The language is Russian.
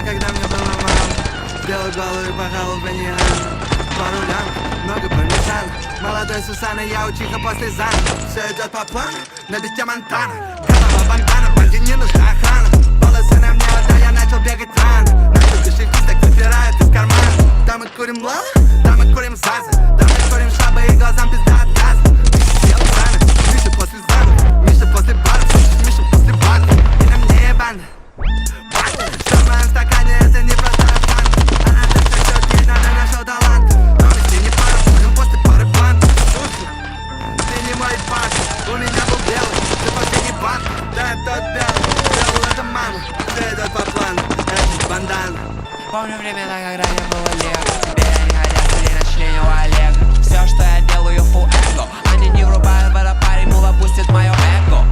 когда мне было мало. Сделал голову и пахал в нереально. По рулям, много пармезана. Молодой Сусана, я учиха после зана. Все идет по плану, на бите Монтана. Голова бандана, банде не нужна охрана. Волосы на мне, да я начал бегать рано. Начал дешевить, так выпирает из кармана. Да мы курим лава, да мы курим зазы. Да мы курим шабы и глазам пизда от газа. Съел сами, Миша после звана. Миша после бара, Миша после бара. И на мне ебан. Что в моем стакане, это не просто рафан. Она так сосет, ей надо, нашел талант. Но мы с ней не пара, будем после пары план. Ты не мой пан, у меня был белый, ты последний бан. Да я тот белый, делал это мама. Все идет по плану, это бандан. Помню времена, когда не было лего. Теперь они хотят день рождения у Олега. Все, что я делаю, full эго. Они не врубают в это парень, мула пустит мое эго.